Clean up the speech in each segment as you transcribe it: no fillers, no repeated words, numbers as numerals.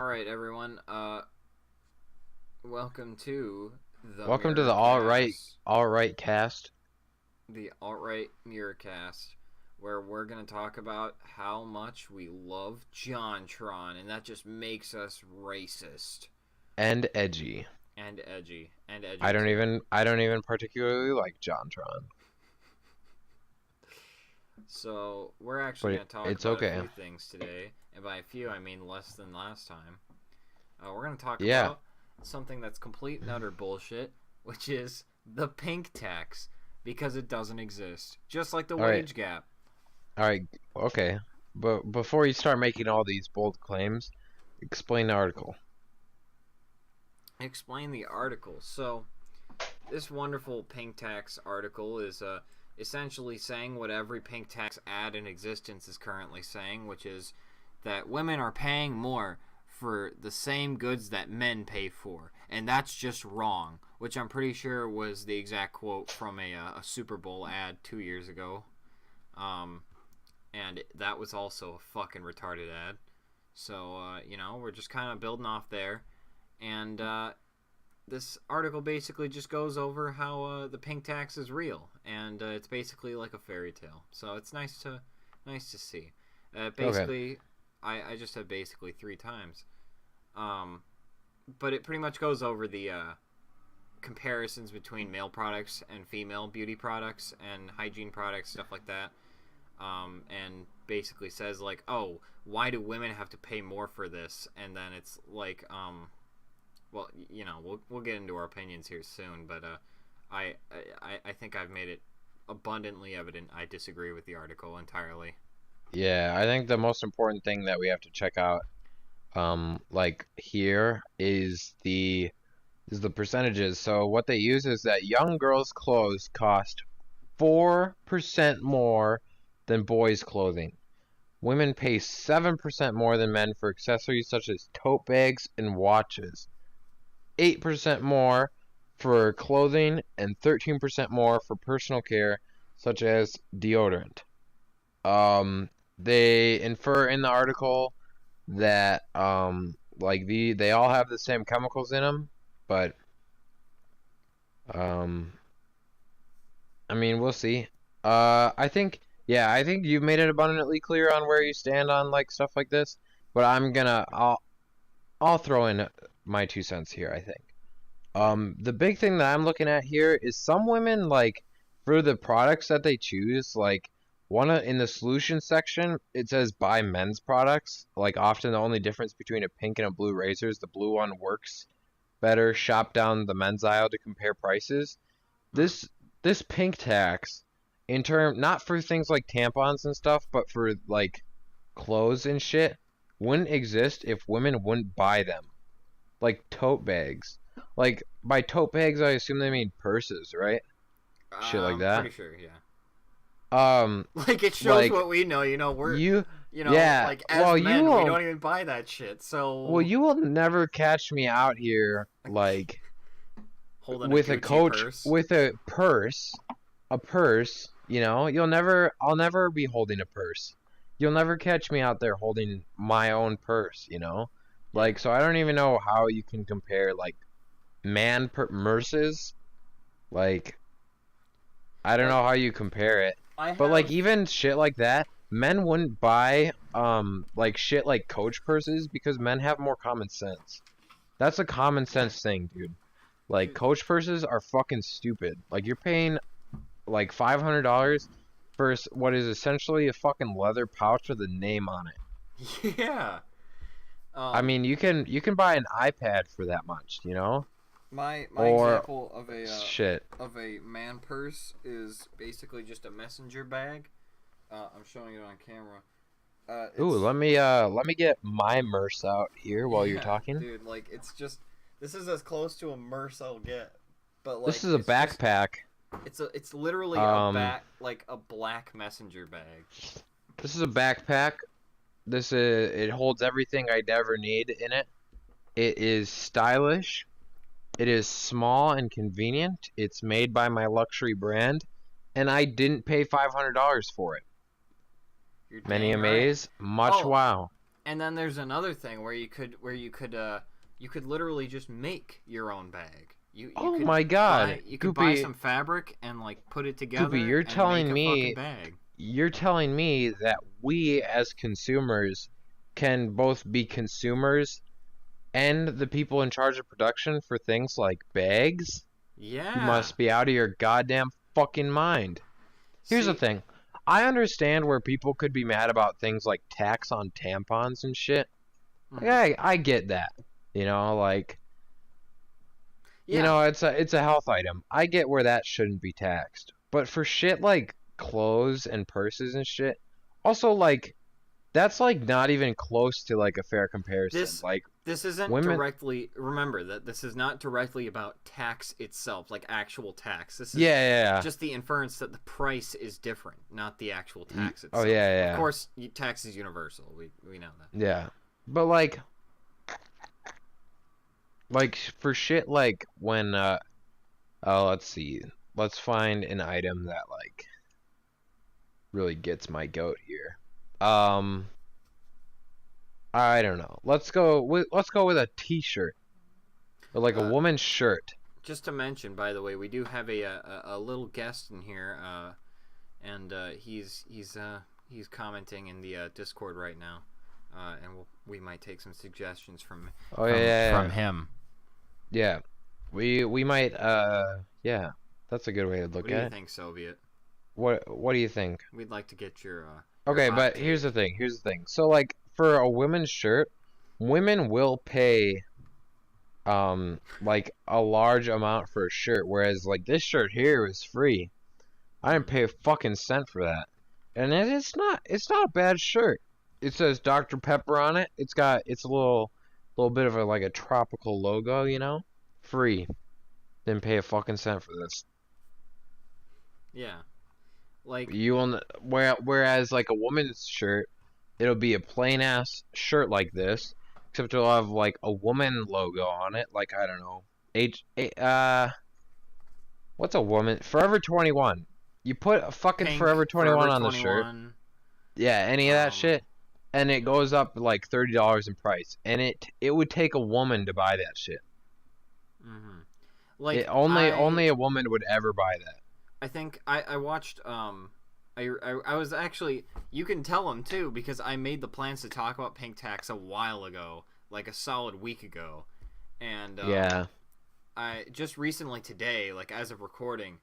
Alright, everyone, welcome to the alt-right cast. The alt-right Mirrorcast, where we're gonna talk about how much we love JonTron, and that just makes us racist. And edgy. And edgy. I don't even particularly like JonTron. So, we're actually gonna talk about a few things today, and by a few I mean less than last time. We're gonna talk about something that's complete and utter bullshit, which is the pink tax, because it doesn't exist. Just like the wage gap. Alright, okay. But before you start making all these bold claims, explain the article. Explain the article. So, this wonderful pink tax article is essentially saying what every pink tax ad in existence is currently saying, which is that women are paying more for the same goods that men pay for, and that's just wrong, which I'm pretty sure was the exact quote from a Super Bowl ad 2 years ago, and that was also a fucking retarded ad. So, we're just kind of building off there, and this article basically just goes over how the pink tax is real, and it's basically like a fairy tale. So it's nice to see. Basically, I just said basically 3 times. But it pretty much goes over the comparisons between male products and female beauty products and hygiene products, stuff like that. And basically says like, oh, why do women have to pay more for this? And then it's like, well, we'll get into our opinions here soon, but I think I've made it abundantly evident I disagree with the article entirely. Yeah, I think the most important thing that we have to check out, like here, is the percentages. So what they use is that young girls' clothes cost 4% more than boys' clothing. Women pay 7% more than men for accessories such as tote bags and watches. 8% more for clothing, and 13% more for personal care, such as deodorant. They infer in the article that they all have the same chemicals in them, but I mean, we'll see. I think you've made it abundantly clear on where you stand on like stuff like this, but I'll throw in my 2 cents here, I think. The big thing that I'm looking at here is some women, like, for the products that they choose, like, in the solution section, it says buy men's products. Like, often the only difference between a pink and a blue razor is the blue one works better. Shop down the men's aisle to compare prices. This pink tax, not for things like tampons and stuff, but for, like, clothes and shit, wouldn't exist if women wouldn't buy them. Like tote bags. Like, by tote bags, I assume they mean purses, right? Shit like that. Pretty sure, yeah. Like, it shows what we know. Like, as men, we don't even buy that shit, so... Well, you will never catch me out here, like, holding with a purse. With a purse, I'll never be holding a purse. You'll never catch me out there holding my own purse, Like, so I don't even know how you can compare, like, purses. Like, I don't know how you compare it. But, like, even shit like that, men wouldn't buy, like, shit like Coach purses because men have more common sense. That's a common sense thing, dude. Like, Coach purses are fucking stupid. Like, you're paying, like, $500 for what is essentially a fucking leather pouch with a name on it. Yeah. I mean, you can buy an iPad for that much, My example of a a man purse is basically just a messenger bag. I'm showing it on camera. Ooh, let me get my merce out here while you're talking. Dude, like, this is as close to a merce I'll get. But like, this is a backpack. It's literally a black messenger bag. This is a backpack. It holds everything I'd ever need in it. It is stylish. It is small and convenient. It's made by my luxury brand, and I didn't pay $500 for it. Many amaze, much wow. And then there's another thing where you could literally just make your own bag. You Oh could my God, you could Goopy, buy some fabric and like put it together Goopy, you're and telling make a me fucking bag. that we as consumers can both be consumers and the people in charge of production for things like bags? You Yeah. must be out of your goddamn fucking mind. Here's the See, thing. I understand where people could be mad about things like tax on tampons and shit. mhm. Yeah, I get that. You know, like, Yeah. it's a health item. I get where that shouldn't be taxed. But for shit like clothes and purses and shit, also like that's like not even close to like a fair comparison. This Like this isn't women, directly. Remember that this is not directly about tax itself, like actual tax. This is yeah. just the inference that the price is different, not the actual tax Oh itself. yeah. Of course, tax is universal. We know that. Yeah. But like for shit like when let's see. Let's find an item that like really gets my goat here. I don't know. Let's go with a t-shirt. Or like a Uh, woman's shirt. just to mention, by the way, we do have a little guest in here, and he's commenting in the Discord right now, and we might take some suggestions from Oh yeah. from him. Yeah. We might yeah. That's a good way to look What do at you it. think, Soviet? What do you think? We'd like to get your Okay, hot but take. here's the thing. So like for a women's shirt, women will pay like a large amount for a shirt, whereas like this shirt here is free. I didn't pay a fucking cent for that. And it's not a bad shirt. It says Dr. Pepper on it. It's a little bit of a tropical logo, you know? Free. Didn't pay a fucking cent for this. Yeah, like Whereas like a woman's shirt, it'll be a plain ass shirt like this, except it'll have like a woman logo on it, like I don't know, what's a woman? Forever 21. You put a fucking Pink, Forever 21 on the 21, shirt, yeah, any of that um, shit, and it goes up like $30 in price, and it would take a woman to buy that shit. mhm. Like Only a woman would ever buy that. I think I watched I was actually, you can tell him too, because I made the plans to talk about pink tax a while ago, like a solid week ago, and Yeah. I just recently today, like as of recording,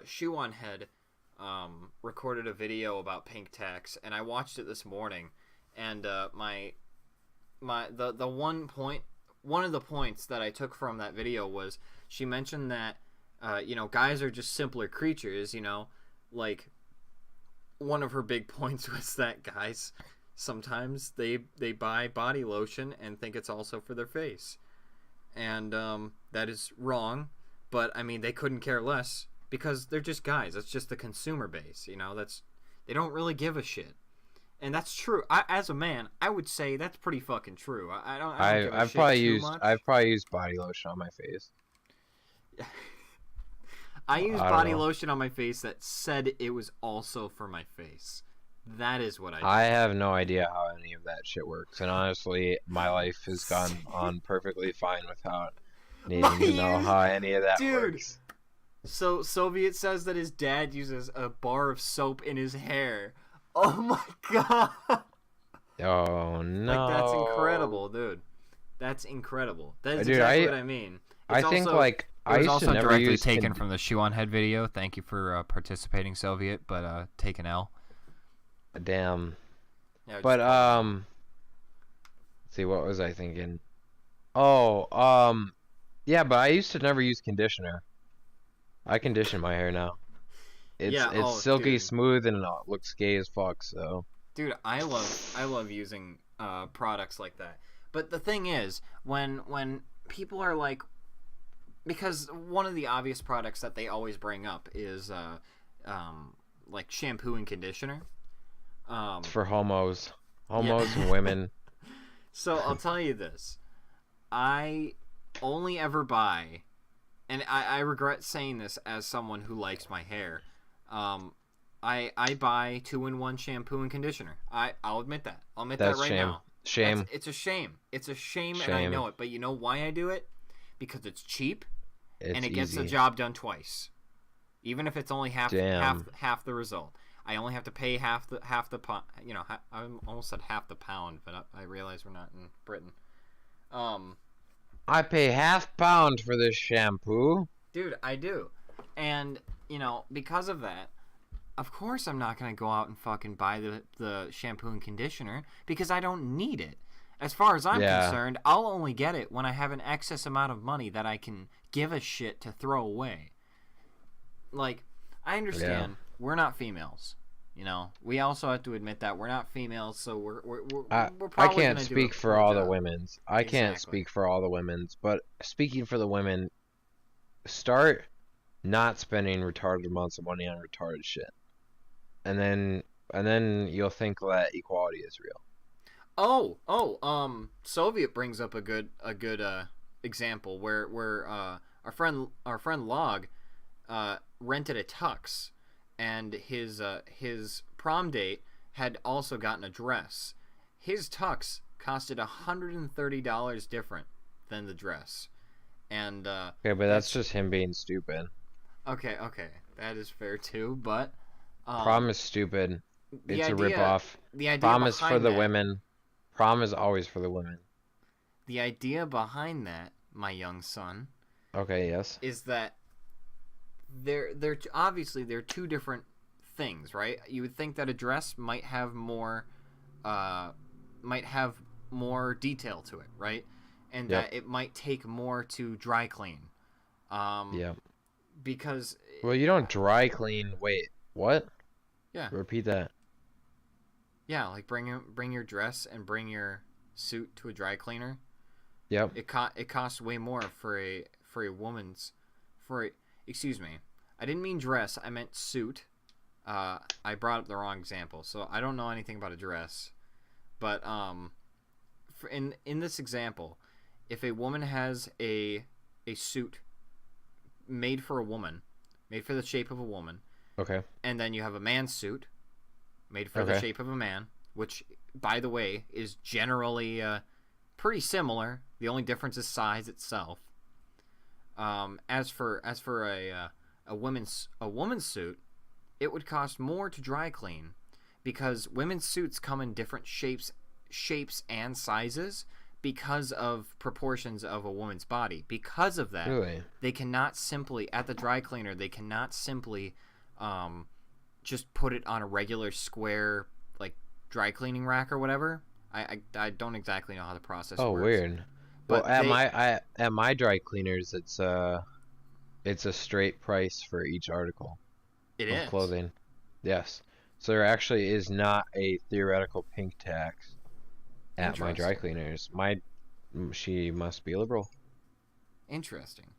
Shoe on Head recorded a video about pink tax, and I watched it this morning, and the one of the points that I took from that video was she mentioned that guys are just simpler creatures, like one of her big points was that guys sometimes they buy body lotion and think it's also for their face, and that is wrong, but I mean they couldn't care less because they're just guys. That's just the consumer base, they don't really give a shit. And that's true. As a man, I would say that's pretty fucking true. I don't give a shit much. I've probably used body lotion on my face. I used I don't body know. lotion on my face that said it was also for my face. That is what I did. I have no idea how any of that shit works, and honestly, my life has gone on perfectly fine without needing to know how any of that Dude. works. So Soviet says that his dad uses a bar of soap in his hair. Oh my god! Oh no! Like that's incredible, dude. That's incredible. That is Dude, exactly what I mean. I think like I It was used also to never directly use taken from the Shoe on Head video. Thank you for participating, Soviet, but take an L. Damn. Yeah, But just- let's see, what was I thinking? Oh, yeah, but I used to never use conditioner. I condition my hair now. It's silky dude. smooth and it looks gay as fuck, so. Dude, I love using products like that. But the thing is, when people are like, because one of the obvious products that they always bring up is like shampoo and conditioner. It's for homos. Yeah. And women. So I'll tell you this. I only ever buy, and I regret saying this as someone who likes my hair, I buy 2-in-1 shampoo and conditioner. I'll admit that. I'll admit that right now. Shame. It's a shame. It's a shame, and I Shame. know it. But you know why I do it? Because it's cheap, It's and it gets the easy. job done twice, even if it's only half Damn. the result. I only have to pay half the you know, I almost said half the pound, but I realize we're not in Britain. I pay £half for this shampoo. Dude, I do, and you know, because of that, of course I'm not gonna go out and fucking buy the shampoo and conditioner because I don't need it. As far as I'm concerned, I'll only get it when I have an excess amount of money that I can give a shit to throw away. Like, I understand we're not females. You know, we also have to admit that we're not females, so we're probably I can't gonna speak do a for poor all the job. women's. I can't Exactly. speak for all the women's, but speaking for the women, start not spending retarded amounts of money on retarded shit, and then you'll think that equality is real. Soviet brings up a good example where our friend Log rented a tux, and his prom date had also gotten a dress. His tux costed $130 different than the dress, and Okay, but that's just him being stupid. okay, that is fair too. But Prom is stupid. the It's a idea ripoff. the idea Prom is for behind the that women. Prom is always for the women. the idea behind that, my young son, Okay, yes. is that they're obviously they're two different things, right? You would think that a dress might have more detail to it, right? And Yep. that it might take more to dry clean. Yep. Because Well, you don't dry clean. Wait, what? yeah, Repeat that. like bring your dress and bring your suit to a dry cleaner. Yep. It costs way more for a woman's excuse me. I didn't mean dress, I meant suit. I brought up the wrong example, so I don't know anything about a dress. But in this example, if a woman has a suit made for a woman, made for the shape of a woman, Okay. and then you have a man's suit made for the shape of a man, which, by the way, is generally pretty similar. The only difference is size itself. As for a woman's suit, it would cost more to dry clean because women's suits come in different shapes and sizes because of proportions of a woman's body. Because of that, Really? they cannot simply at the dry cleaner. They cannot simply just put it on a regular square like dry cleaning rack or whatever. I don't exactly know how the process works. Oh, weird. But Well, at my dry cleaners, it's a straight price for each article it of is clothing. Yes. So there actually is not a theoretical pink tax at my dry cleaners. She must be liberal. Interesting.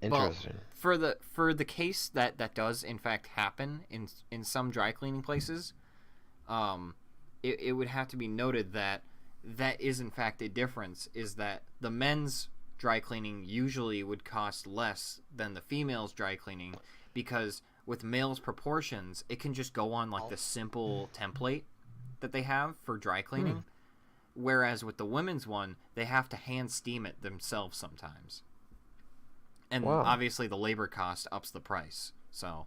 Interesting. Well, for the case that does in fact happen in some dry cleaning places, it would have to be noted that is in fact a difference. Is that the men's dry cleaning usually would cost less than the female's dry cleaning because with male's proportions, it can just go on like the simple template that they have for dry cleaning. Whereas with the women's one, they have to hand steam it themselves sometimes. And obviously the labor cost ups the price. So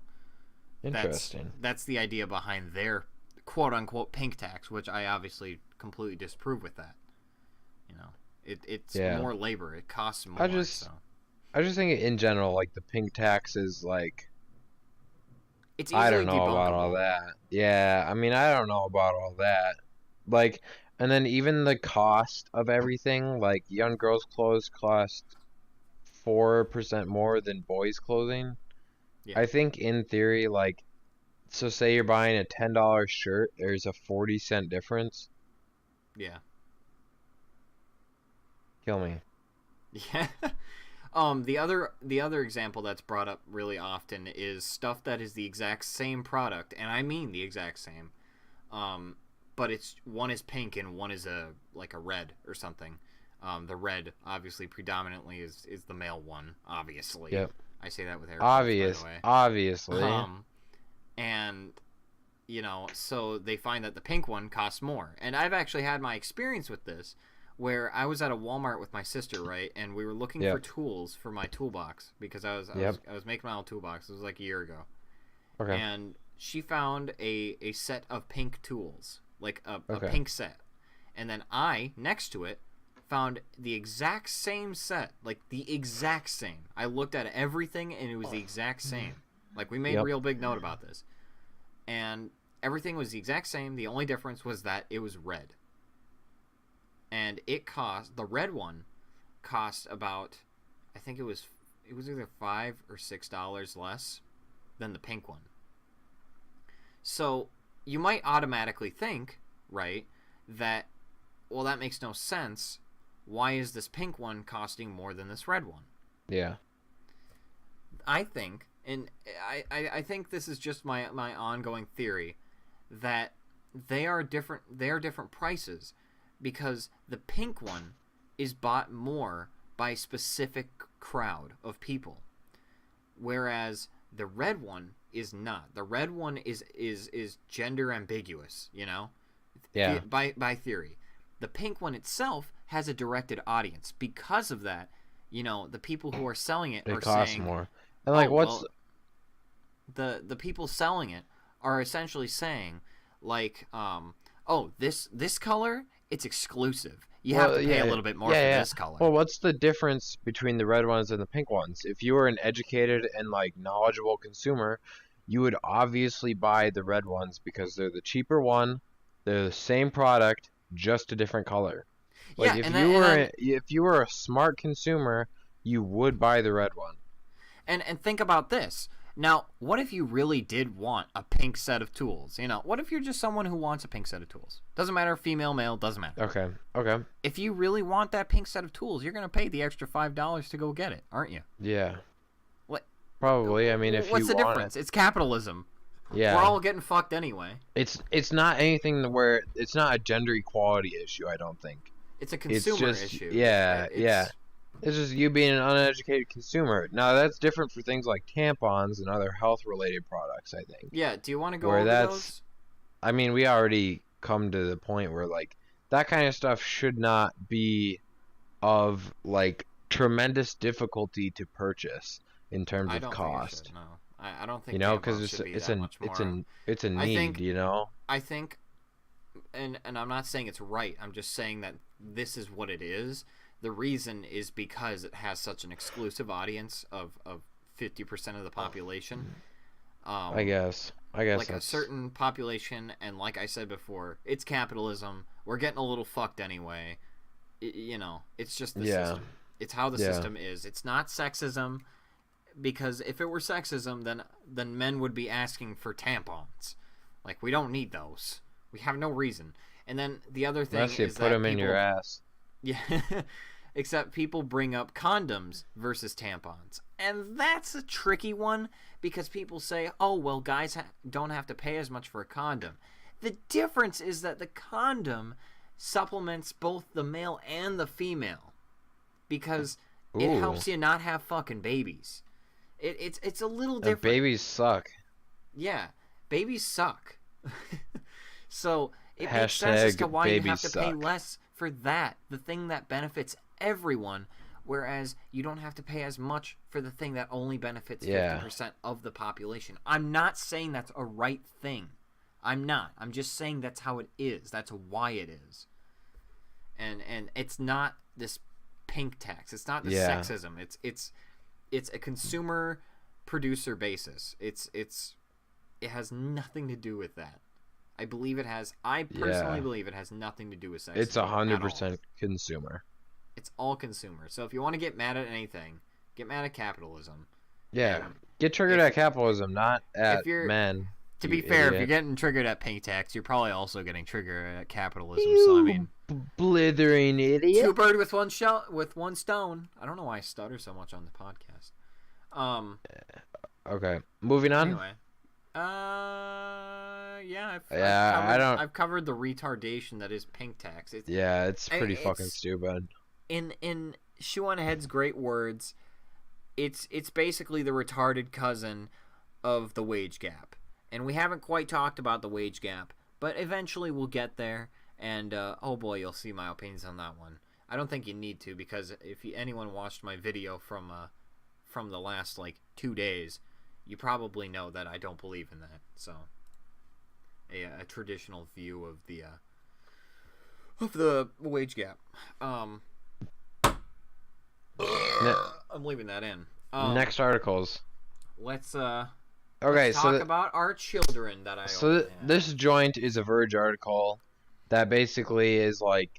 Interesting. That's the idea behind their quote unquote pink tax, which I obviously completely disprove with that. You know, it's more labor. It costs more. I just think in general, like the pink tax is like it's easily I don't know debunkable. about all that. Yeah, I mean I don't know about all that. Like, and then even the cost of everything, like young girls' clothes cost 4% more than boys' clothing. Yeah. I think in theory, like, so say you're buying a $10 shirt, there's a 40-cent difference. Yeah. Kill me. Yeah. The other example that's brought up really often is stuff that is the exact same product, and I mean the exact same. But it's one is pink and one is a red or something. The red obviously predominantly is the male one, obviously. Yep. I say that with air quotes, by the way. Obviously. And so they find that the pink one costs more. And I've actually had my experience with this, where I was at a Walmart with my sister, right, and we were looking for tools for my toolbox because I was making my own toolbox. It was like a year ago. Okay. And she found a set of pink tools, like a pink set. And then I, next to it, found the exact same set, like the exact same. I looked at everything, and it was the exact same. Like, we made a real big note about this. And everything was the exact same. The only difference was that it was red. And the red one cost about, I think it was either $5 or $6 less than the pink one. So you might automatically think, right, that, well, that makes no sense. Why is this pink one costing more than this red one? Yeah. I think, and I think this is just my ongoing theory, that they are different prices, because the pink one is bought more by a specific crowd of people, whereas the red one is not. The red one is gender ambiguous, Yeah. By theory. The pink one itself has a directed audience. Because of that, the people who are selling it are costs saying more. And like, the people selling it are essentially saying, like, this color, it's exclusive. You have to pay a little bit more for this color. Well, what's the difference between the red ones and the pink ones? If you were an educated and like knowledgeable consumer, you would obviously buy the red ones because they're the cheaper one. They're the same product, just a different color. Like, if you were a smart consumer, you would buy the red one. And think about this. Now, what if you really did want a pink set of tools? What if you're just someone who wants a pink set of tools? Doesn't matter, female, male, doesn't matter. Okay. If you really want that pink set of tools, you're going to pay the extra $5 to go get it, aren't you? Yeah. What? Probably. I mean, what's the difference? It's capitalism. Yeah. We're all getting fucked anyway. It's not anything where it's not a gender equality issue, I don't think. It's a consumer issue. Yeah. It's just you being an uneducated consumer. Now, that's different for things like tampons and other health-related products, I think. Yeah, do you want to go over those? I mean, we already come to the point where, like, that kind of stuff should not be of, like, tremendous difficulty to purchase in terms of cost. No. I don't think because it's a need, I think, and I'm not saying it's right. I'm just saying that this is what it is. The reason is because it has such an exclusive audience of 50% of the population. I guess like a certain population, and like I said before, it's capitalism. We're getting a little fucked anyway. It's just the system. It's how the system is. It's not sexism, because if it were sexism, then men would be asking for tampons. Like, we don't need those. We have no reason. And then the other thing is that put them in your ass. Yeah, except people bring up condoms versus tampons. And that's a tricky one, because people say, oh, well, guys don't have to pay as much for a condom. The difference is that the condom supplements both the male and the female, because it helps you not have fucking babies. It's a little different. Babies suck. Yeah, babies suck. So it makes sense as to why you have to pay less for that, the thing that benefits everyone, whereas you don't have to pay as much for the thing that only benefits 50% of the population. I'm not saying that's a right thing. I'm not. I'm just saying that's how it is. That's why it is. And it's not this pink tax. It's not this sexism. It's a consumer producer basis. It has nothing to do with that. I personally believe it has nothing to do with sexism. It's 100% consumer. It's all consumer. So if you want to get mad at anything, get mad at capitalism. Yeah. Get triggered at capitalism, not at men. To be fair, if you're getting triggered at pink tax, you're probably also getting triggered at capitalism. So I mean, blithering idiot. Two birds with one stone. I don't know why I stutter so much on the podcast. Okay, moving on. Anyway, I've covered the retardation that is pink tax. It's pretty fucking stupid. In Shoe on Head's great words, it's basically the retarded cousin of the wage gap. And we haven't quite talked about the wage gap, but eventually we'll get there. And oh boy, you'll see my opinions on that one. I don't think you need to, because if anyone watched my video from the last like 2 days, you probably know that I don't believe in that. So a traditional view of the wage gap. I'm leaving that in. Next articles. Let's Okay, let's talk about our children that I. So this joint is a Verge article that basically is like,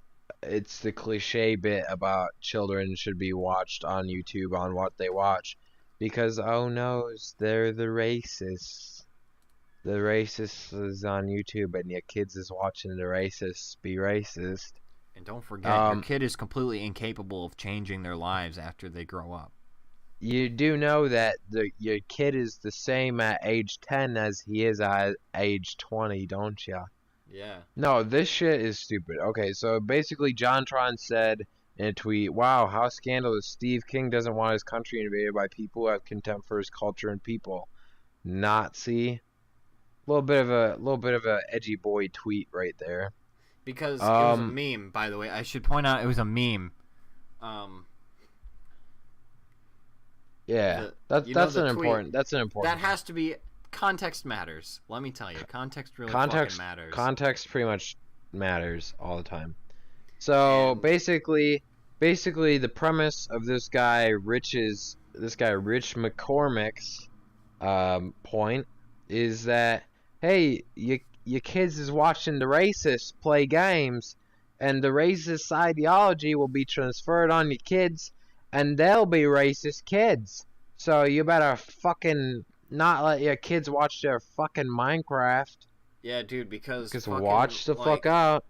it's the cliche bit about children should be watched on YouTube on what they watch, because oh no, they're the racists. The racist is on YouTube, and your kids is watching the racists be racist. And don't forget, your kid is completely incapable of changing their lives after they grow up. You do know that your kid is the same at age 10 as he is at age 20, don't ya? Yeah. No, this shit is stupid. Okay, so basically JonTron said in a tweet, "Wow, how scandalous! Steve King doesn't want his country invaded by people who have contempt for his culture and people." Nazi. Little bit of a edgy boy tweet right there. Because it was a meme, by the way. I should point out it was a meme. Yeah, that's an important. That has to be. Context matters. Let me tell you, context really fucking matters. Context pretty much matters all the time. So basically, the premise of this guy Rich McCormick's point is that, hey, your kids is watching the racists play games, and the racist ideology will be transferred on your kids, and they'll be racist kids. So you better fucking not let your kids watch their fucking Minecraft. Yeah, dude, because watch the fuck out.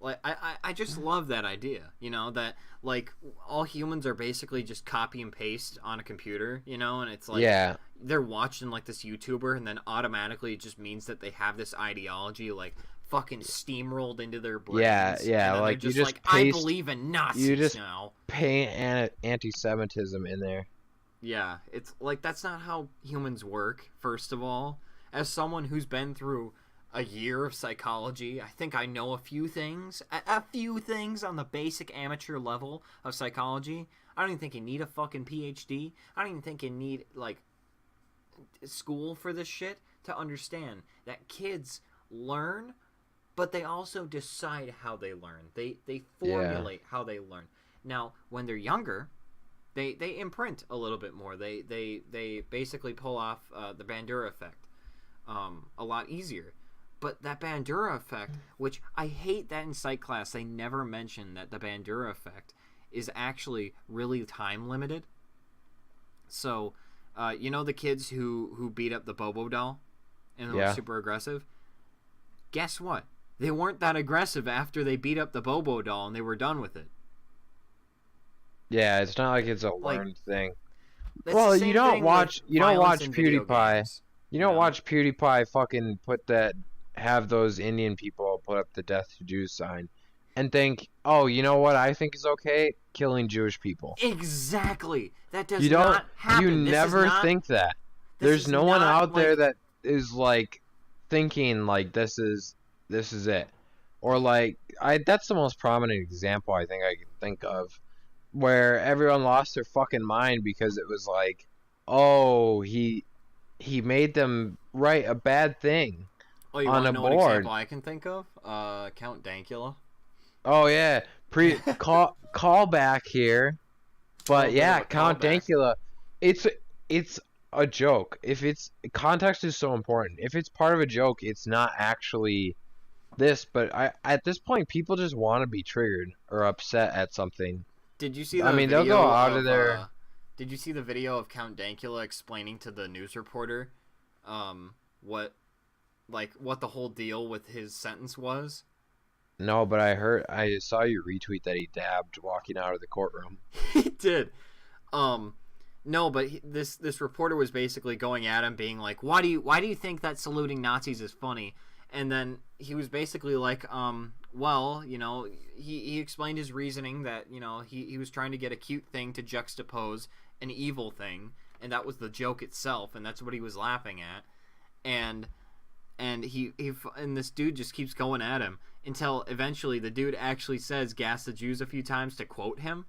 Like, I just love that idea, you know, that, like, all humans are basically just copy and paste on a computer, you know, and it's like, they're watching, like, this YouTuber, and then automatically it just means that they have this ideology, like, fucking steamrolled into their brains. Yeah, like, just you just like, I believe in Nazis now. Paint anti-Semitism in there. Yeah, it's, like, that's not how humans work, first of all. As someone who's been through a year of psychology, I think I know a few things on the basic amateur level of psychology. I don't even think you need a fucking PhD. I don't even think you need, like, school for this shit to understand that kids learn, but they also decide how they learn. They formulate how they learn. Now, when they're younger, they imprint a little bit more. They basically pull off the Bandura effect a lot easier. But that Bandura effect, which I hate that in psych class, they never mention that the Bandura effect is actually really time limited. So, you know the kids who beat up the Bobo doll and were super aggressive? Guess what? They weren't that aggressive after they beat up the Bobo doll and they were done with it. Yeah, it's not like it's a learned thing. Well, you don't watch PewDiePie. You don't watch PewDiePie fucking have those Indian people put up the death to Jews sign and think, oh, you know what I think is okay? Killing Jewish people. Exactly. That does not happen. You never think that. There's no one out there that is like thinking like this is it. Or like that's the most prominent example I think I can think of, where everyone lost their fucking mind because it was like, oh, he made them write a bad thing. Oh, you want to know what example I can think of? Count Dankula. Oh yeah, call back here, but yeah, Count Dankula. It's a joke. If it's context is so important. If it's part of a joke, it's not actually this. But at this point, people just want to be triggered or upset at something. Did you see? They'll go out of their. Did you see the video of Count Dankula explaining to the news reporter, what the whole deal with his sentence was? No, but I saw you retweet that he dabbed walking out of the courtroom. He did. No, but this reporter was basically going at him, being like, why do you think that saluting Nazis is funny? And then he was basically like, well, you know, he explained his reasoning that, you know, he was trying to get a cute thing to juxtapose an evil thing, and that was the joke itself, and that's what he was laughing at. and this dude just keeps going at him until eventually the dude actually says "gas the Jews" a few times to quote him.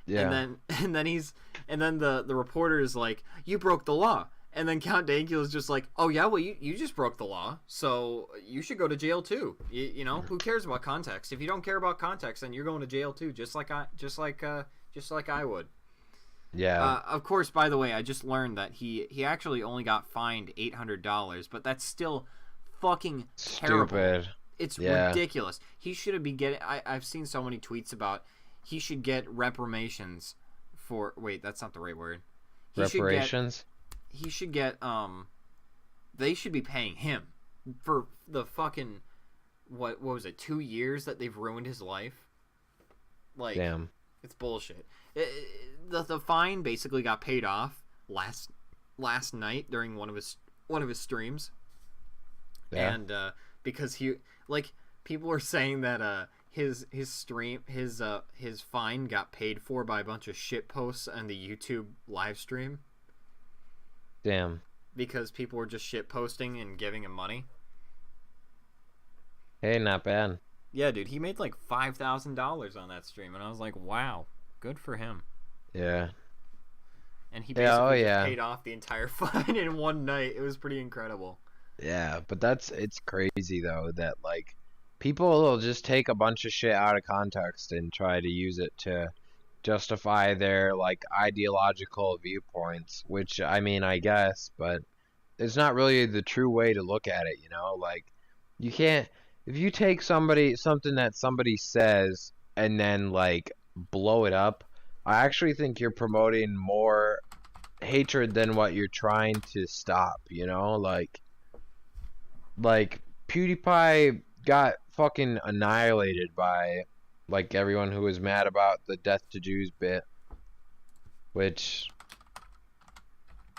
Yeah. And then the reporter is like, "You broke the law." And then Count Dankula is just like, "Oh yeah, well you just broke the law, so you should go to jail too. You know, who cares about context? If you don't care about context, then you're going to jail too, just like I would." Yeah. Of course, by the way, I just learned that he actually only got fined $800, but that's still fucking terrible. Stupid. It's ridiculous. He should be getting. I've seen so many tweets about he should get reparations for. Wait, that's not the right word. Reparations. He should get. They should be paying him for the fucking what was it? 2 years that they've ruined his life. Like, damn. It's bullshit. The fine basically got paid off last night during one of his streams. Yeah. And because people were saying that his fine got paid for by a bunch of shit posts on the YouTube live stream. Damn. Because people were just shit posting and giving him money. Hey, not bad. Yeah, dude, he made like $5,000 on that stream, and I was like, wow, good for him. Yeah. And he basically just paid off the entire fine in one night. It was pretty incredible. Yeah, but it's crazy though that like people will just take a bunch of shit out of context and try to use it to justify their like ideological viewpoints, which I mean, I guess, but it's not really the true way to look at it, you know? Like you can't if you take something that somebody says and then like blow it up, I actually think you're promoting more hatred than what you're trying to stop, you know? Like PewDiePie got fucking annihilated by like everyone who was mad about the Death to Jews bit, which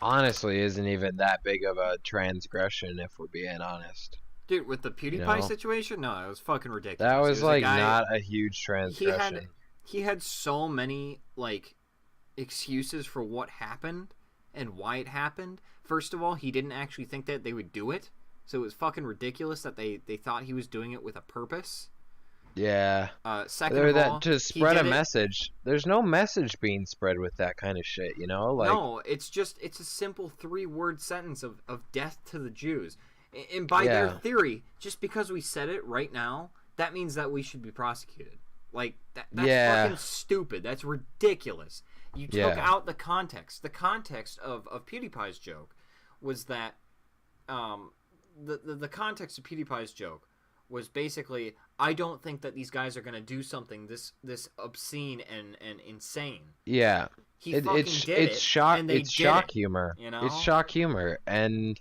honestly isn't even that big of a transgression if we're being honest. Dude, with the PewDiePie situation, no, it was fucking ridiculous. That was like not a huge transgression. He had so many like excuses for what happened and why it happened. First of all, he didn't actually think that they would do it. So it was fucking ridiculous that they thought he was doing it with a purpose. Yeah. Second of all, to spread a message. There's no message being spread with that kind of shit, you know? Like no, it's a simple 3-word sentence of death to the Jews. And by their theory, just because we said it right now, that means that we should be prosecuted. Like that's fucking stupid. That's ridiculous. You took out the context. The context of PewDiePie's joke was that the context of PewDiePie's joke was basically, I don't think that these guys are gonna do something this obscene and insane. Yeah, it's shock humor. You know? It's shock humor, and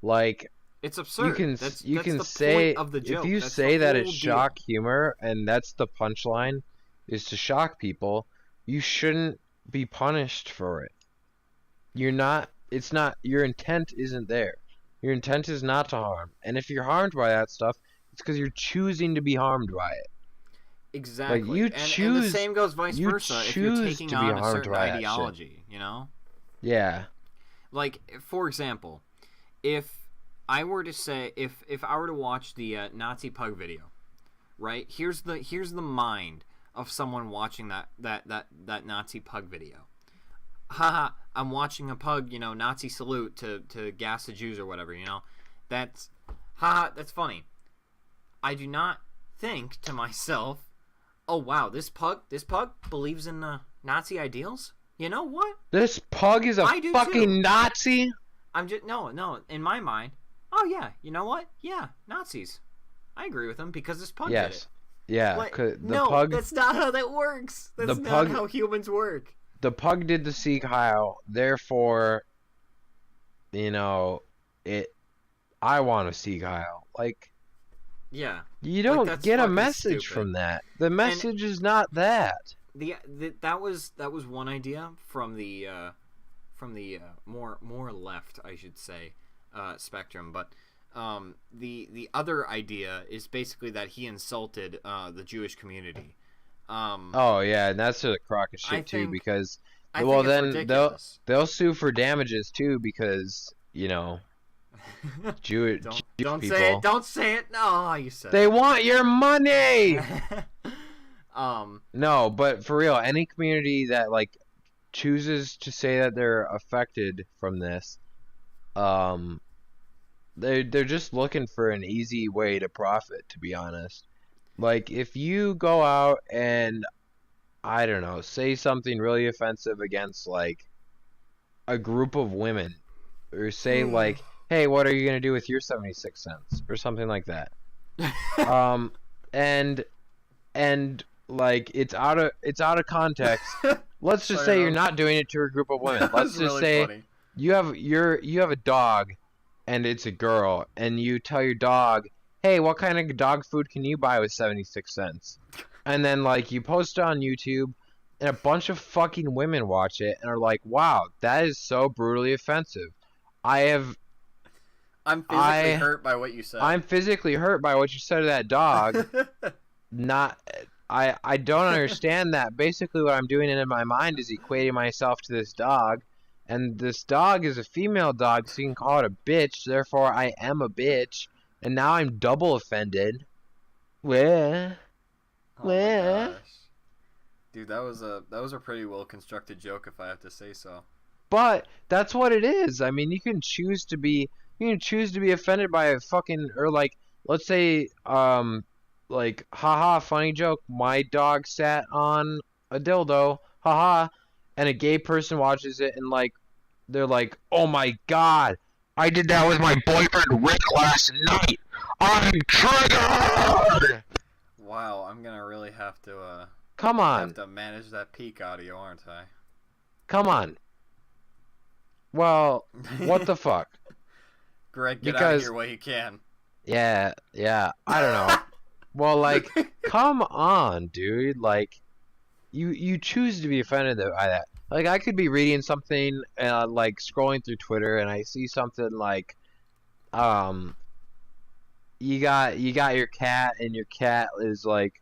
like it's absurd. You can the say point of the joke. If you say that it's shock humor and that's the punchline is to shock people, you shouldn't be punished for it. You're not. It's not. Your intent isn't there. Your intent is not to harm. And if you're harmed by that stuff, it's because you're choosing to be harmed by it. Exactly. Like and the same goes vice versa if you're taking on a certain ideology, you know? Yeah. Like, for example, if I were to say, if I were to watch the Nazi pug video, right? Here's the mind of someone watching that Nazi pug video. Haha, I'm watching a pug, Nazi salute to gas the Jews or whatever, That's funny. I do not think to myself, oh wow, this pug believes in Nazi ideals? You know what? This pug is a fucking Nazi? I'm just no, in my mind, oh yeah, you know what? Yeah, Nazis. I agree with them because this pug did it. Yeah, pug, that's not how that works. That's not how humans work. The pug did the Sieg Heil, therefore, I want a Sieg Heil. Like, yeah, you don't get a message from that. The message is not that. That was one idea from the more left, I should say, spectrum. But the other idea is basically that he insulted the Jewish community. Oh yeah, and that's a crock of shit too, because then they'll sue for damages too, because Jewish don't people. say it. Don't say it. No, you said They it. want your money. No, but for real, any community that like chooses to say that they're affected from this, they're just looking for an easy way to profit, to be honest. Like if you go out and I don't know, say something really offensive against like a group of women, or say like, "Hey, what are you gonna do with your 76 cents?" or something like that. Um, and like it's out of context. Let's just say you're not doing it to a group of women. Let's just really say funny. you have a dog, and it's a girl, and you tell your dog, "Hey, what kind of dog food can you buy with 76 cents?" And then like you post it on YouTube, and a bunch of fucking women watch it and are like, "Wow, that is so brutally offensive." I'm physically hurt by what you said. I'm physically hurt by what you said to that dog. I don't understand that. Basically, what I'm doing in my mind is equating myself to this dog, and this dog is a female dog, so you can call it a bitch. Therefore, I am a bitch, and now I'm double offended. Where? Oh my gosh. Dude, that was a pretty well constructed joke, if I have to say so. But that's what it is. I mean, you can choose to be offended by a fucking, or like, let's say like, haha, funny joke, my dog sat on a dildo, haha, and a gay person watches it and like they're like, "Oh my god, I did that with my boyfriend Rick last night. I'm triggered." Wow, I'm gonna really have to Come on. have to manage that peak audio, aren't I? Come on. Well, what the fuck? Greg, get out of here while you can. Yeah, I don't know. Well, like, come on, dude. Like, you choose to be offended by that. Like, I could be reading something, like, scrolling through Twitter, and I see something like, you got your cat, and your cat is, like,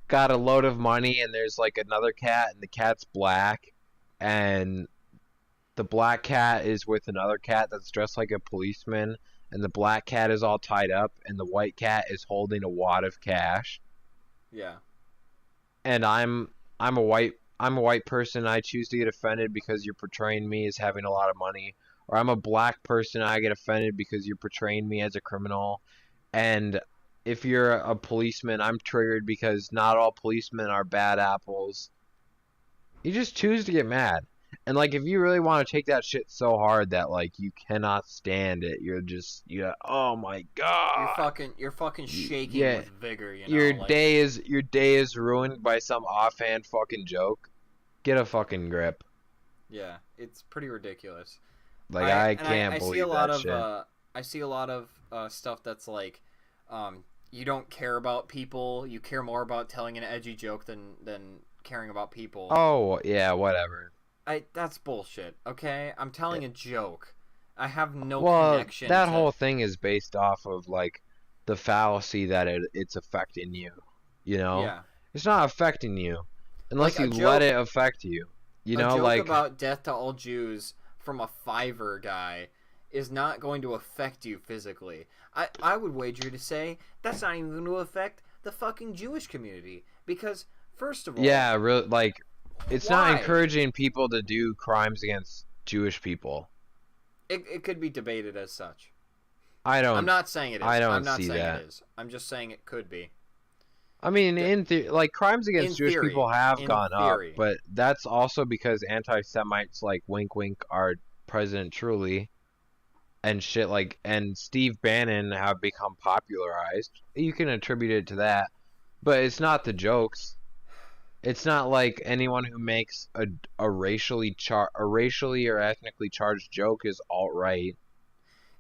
got a load of money, and there's, like, another cat, and the cat's black, and the black cat is with another cat that's dressed like a policeman, and the black cat is all tied up, and the white cat is holding a wad of cash. Yeah. And I'm a white person. I choose to get offended because you're portraying me as having a lot of money, or I'm a black person. I get offended because you're portraying me as a criminal. And if you're a policeman, I'm triggered because not all policemen are bad apples. You just choose to get mad. And like, if you really want to take that shit so hard that like you cannot stand it, you're oh my god, you're fucking shaking with vigor. You know, your day is ruined by some offhand fucking joke. Get a fucking grip. Yeah, it's pretty ridiculous. Like I can't believe that shit. I see a lot of stuff that's like, you don't care about people. You care more about telling an edgy joke than caring about people. Oh yeah, whatever. That's bullshit, okay? I'm telling a joke. I have no connection. That whole thing is based off of like the fallacy that it's affecting you. You know? Yeah. It's not affecting you unless like you let it affect you. You know, a joke like about death to all Jews from a Fiverr guy is not going to affect you physically. I would wager to say that's not even going to affect the fucking Jewish community because first of all, yeah, really, like. It's why? not encouraging people to do crimes against Jewish people. It could be debated as such. I'm not saying it is. I'm not saying it is. I'm just saying it could be. I mean, like crimes against Jewish people have gone up, but that's also because anti-Semites like wink wink are President Truly and shit like and Steve Bannon have become popularized. You can attribute it to that, but it's not the jokes. It's not like anyone who makes a racially or ethnically charged joke is alt-right.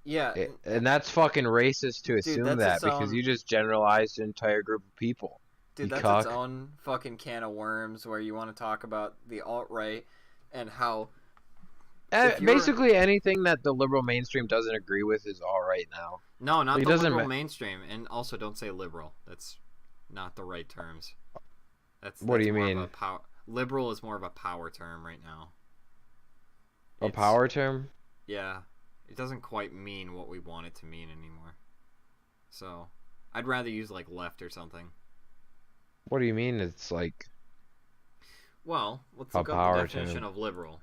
Yeah. And that's fucking racist to assume that because you just generalized an entire group of people. Dude, that's its own fucking can of worms where you want to talk about the alt-right and how... basically anything that the liberal mainstream doesn't agree with is alt-right now. No, not the liberal mainstream. And also don't say liberal. That's not the right terms. What do you mean? Liberal is more of a power term right now. A power term? Yeah. it doesn't quite mean what we want it to mean anymore. So, I'd rather use like left or something. What do you mean? It's like. Well, let's look up the definition of liberal.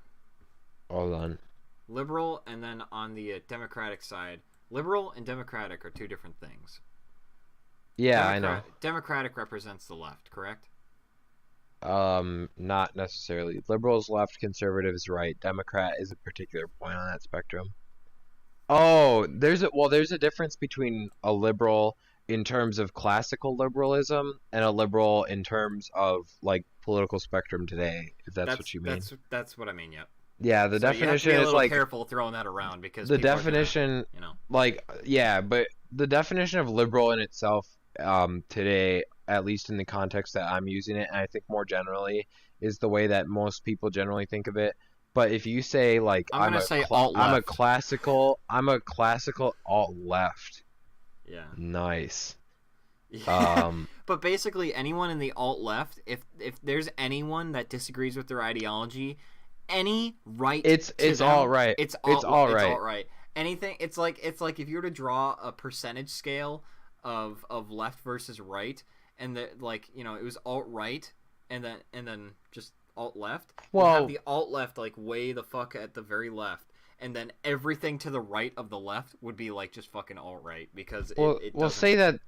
Hold on. Liberal, and then on the Democratic side, liberal and democratic are two different things. Yeah, I know. Democratic represents the left, correct? Not necessarily. Liberals left, conservatives right. Democrat is a particular point on that spectrum. Oh, there's a difference between a liberal in terms of classical liberalism and a liberal in terms of like political spectrum today, if that's what you mean. That's what I mean, yep. Yeah, the definition is like careful throwing that around because the definition, like but the definition of liberal in itself today, at least in the context that I'm using it, and I think more generally, is the way that most people generally think of it. But if you say like I'm a classical alt left. Yeah. Nice. But basically anyone in the alt left, if there's anyone that disagrees with their ideology, any right it's all right. It's all right. Anything it's like if you were to draw a percentage scale of left versus right, and it was alt right and then just alt left. Well, you have the alt left like way the fuck at the very left, and then everything to the right of the left would be like just fucking alt right because say that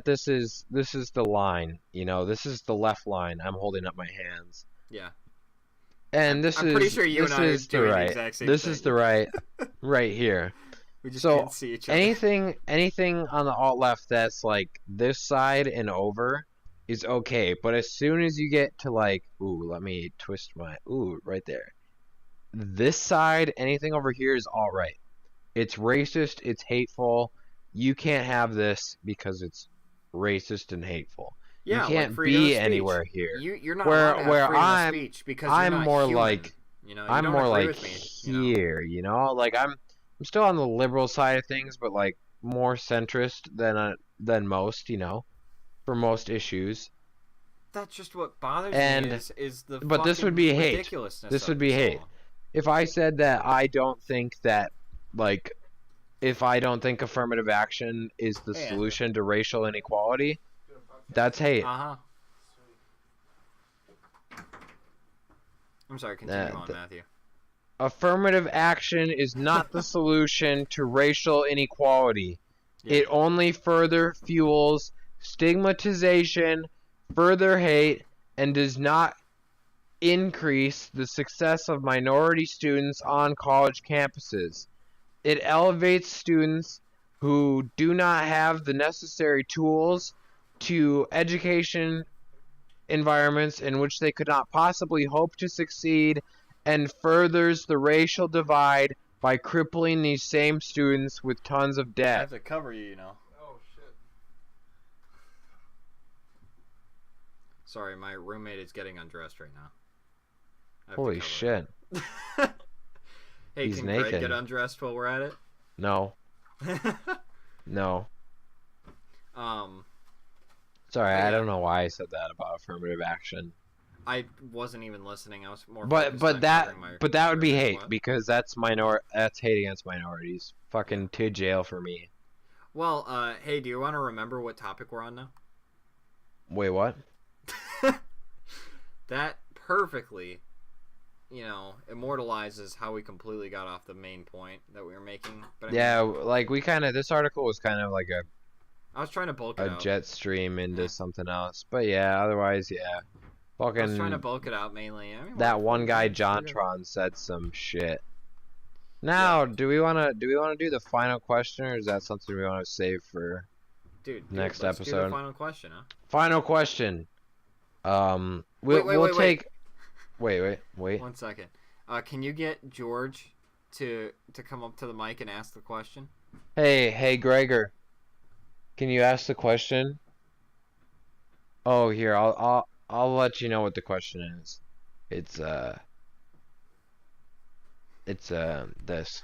this is the line, this is the left line. I'm holding up my hands. Yeah. And I'm pretty sure you and I are doing the exact same thing. This is the right here. We just can't see each other. Anything on the alt left that's like this side and over is okay, but as soon as you get to like, let me twist right there. This side, anything over here is all right. It's racist, it's hateful. You can't have this because it's racist and hateful. Yeah, you can't like be anywhere here. You're not allowed to have freedom of speech because I'm you're not more human. like I'm more like here, like I'm still on the liberal side of things, but like more centrist than most, for most issues. That's just what bothers me is the but this would be hate. Ridiculousness. This would be hate. If I said that I don't think that if I don't think affirmative action is the solution to racial inequality, that's hate. I'm sorry, continue on, Matthew. Affirmative action is not the solution to racial inequality. Yeah. It only further fuels stigmatization, further hate, and does not increase the success of minority students on college campuses. It elevates students who do not have the necessary tools to education environments in which they could not possibly hope to succeed, and furthers the racial divide by crippling these same students with tons of debt. I have to cover you, Oh, shit. Sorry, my roommate is getting undressed right now. Holy shit. Hey, he's can naked. Greg get undressed while we're at it? No. No. Sorry, I don't know why I said that about affirmative action. I wasn't even listening. I was more. But that would be hate because that's hate against minorities. Fucking to jail for me. Well, hey, do you want to remember what topic we're on now? Wait, what? That perfectly, immortalizes how we completely got off the main point that we were making. But this article was kind of like I was trying to bulk it out. A jet stream into something else. But yeah, otherwise, yeah. Fucking, I was trying to bulk it out mainly. That one guy, Jontron, said some shit. Now, do we wanna do the final question, or is that something we want to save for next episode? Do the final question, huh? Final question. We'll take. Wait. 1 second. Can you get George to come up to the mic and ask the question? Hey, Gregor. Can you ask the question? Oh, here, I'll let you know what the question is. It's this.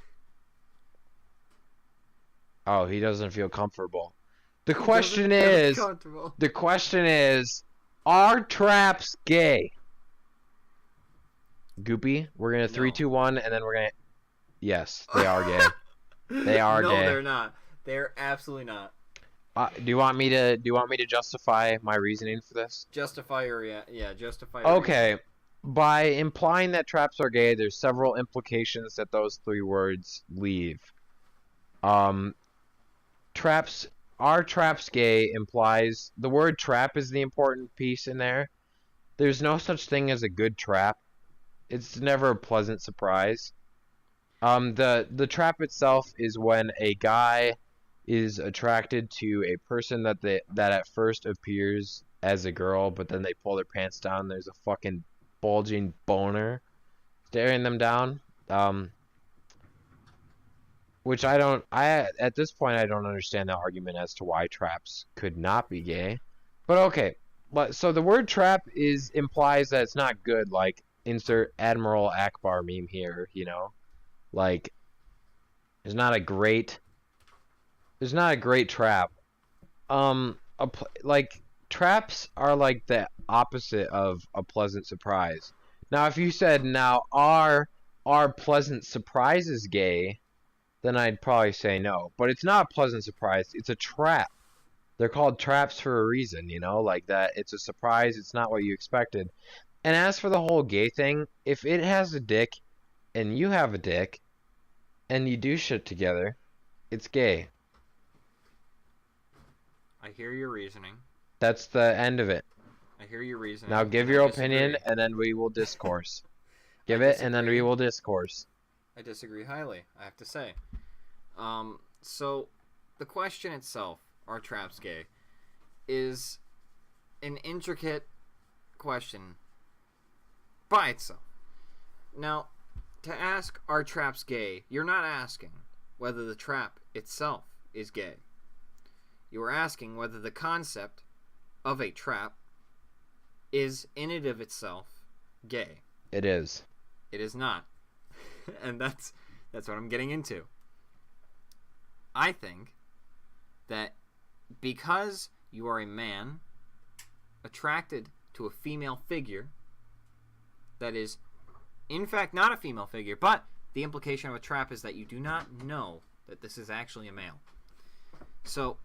Oh, he doesn't feel comfortable. The question is, are traps gay? Goopy, we're gonna 3, 2, 1, and then we're gonna. Yes, they are gay. They are No, gay. they're not. They're absolutely not. Do you want me to justify my reasoning for this? Justify your justify your reasoning. Okay. By implying that traps are gay, there's several implications that those three words leave. Um, traps are traps gay implies the word trap is the important piece in there. There's no such thing as a good trap. It's never a pleasant surprise. The trap itself is when a guy is attracted to a person that at first appears as a girl, but then they pull their pants down. There's a fucking bulging boner staring them down. Which at this point I don't understand the argument as to why traps could not be gay. But okay. So the word trap implies that it's not good, like insert Admiral Akbar meme here, you know? Like there's not a great trap. Like traps are like the opposite of a pleasant surprise. Now if you said now are pleasant surprises gay, then I'd probably say no. But it's not a pleasant surprise, it's a trap. They're called traps for a reason, you know, like that. It's a surprise, it's not what you expected. And as for the whole gay thing, if it has a dick and you have a dick and you do shit together, it's gay. I hear your reasoning. That's the end of it. I hear your reasoning. Now give your opinion and then we will discourse. Give it and then we will discourse. I disagree highly, I have to say. So the question itself, are traps gay, is an intricate question by itself. Now, to ask are traps gay, you're not asking whether the trap itself is gay. You are asking whether the concept of a trap is in and of itself gay. It is. It is not. And that's what I'm getting into. I think that because you are a man attracted to a female figure that is in fact not a female figure, but the implication of a trap is that you do not know that this is actually a male. So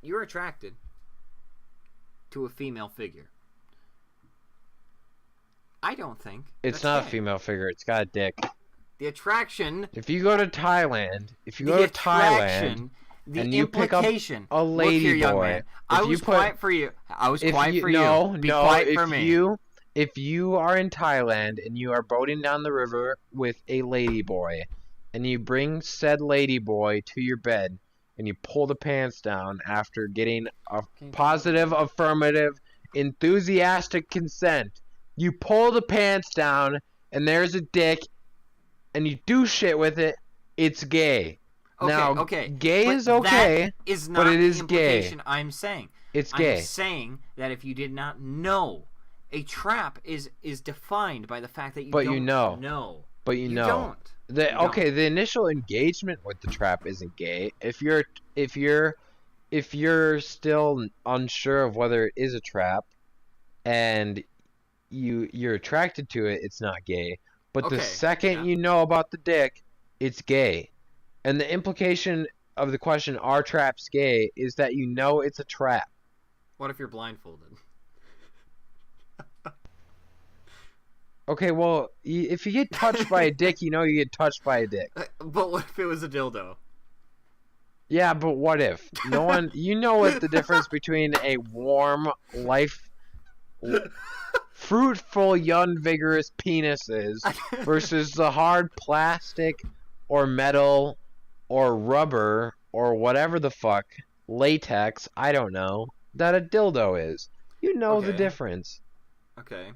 you're attracted to a female figure. I don't think it's not a female figure. It's got a dick. The attraction. If you go to Thailand, and you pick up a lady boy, I was quiet for you. No, be quiet for me. If you are in Thailand and you are boating down the river with a lady boy, and you bring said lady boy to your bed, and you pull the pants down after getting a positive, affirmative, enthusiastic consent, you pull the pants down, and there's a dick, and you do shit with it, it's gay. Gay is okay, but it is gay. I'm saying. It's gay. I'm saying that if you did not know, a trap is defined by the fact that you don't know. But you know. The initial engagement with the trap isn't gay. If you're still unsure of whether it is a trap, and you're attracted to it, it's not gay. But the second you know about the dick, it's gay. And the implication of the question, are traps gay, is that you know it's a trap. What if you're blindfolded? Okay, well, if you get touched by a dick, you know you get touched by a dick. But what if it was a dildo? Yeah, but what if? No one... You know what the difference between a warm, fruitful, young, vigorous penis is versus the hard plastic or metal or rubber or whatever the fuck, latex, I don't know, that a dildo is. You know the difference. Okay.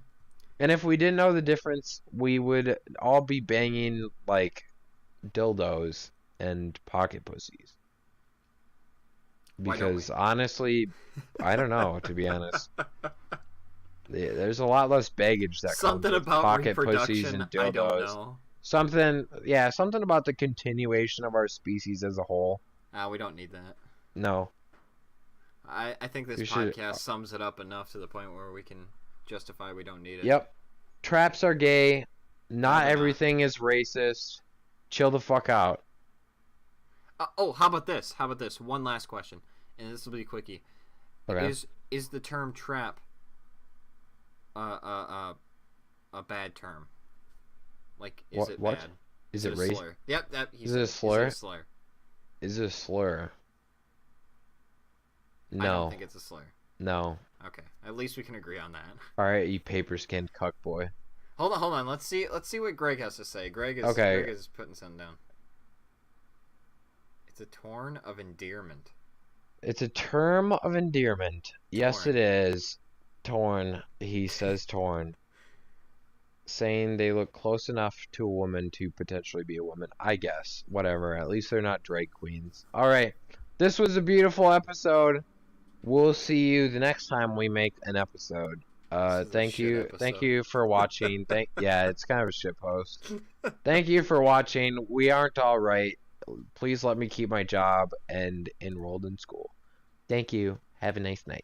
And if we didn't know the difference, we would all be banging, like, dildos and pocket pussies. Because, honestly, I don't know, to be honest. There's a lot less baggage that comes with pocket pussies and dildos. I don't know. Something about the continuation of our species as a whole. We don't need that. No. I think this podcast sums it up enough to the point where we can justify we don't need it. Yep. Traps are gay. Not everything is racist. Chill the fuck out. Oh, how about this? How about this? One last question, and this will be a quickie. Okay. Is the term trap a bad term? Like, is it What? bad? Is it it a race? slur? Yep, that. Is it a slur? Is it a slur? Is it a slur? I don't No. think it's a slur. No. Okay, at least we can agree on that. Alright, you paper-skinned cuck boy. Hold on. Let's see what Greg has to say. Greg is putting something down. It's a term of endearment. It's a term of endearment. Yes, it is. Torn. He says torn. Saying they look close enough to a woman to potentially be a woman. I guess. Whatever. At least they're not drag queens. Alright. This was a beautiful episode. We'll see you the next time we make an episode. Thank you for watching. Yeah, it's kind of a shit post. Thank you for watching. We aren't all right. Please let me keep my job and enrolled in school. Thank you. Have a nice night.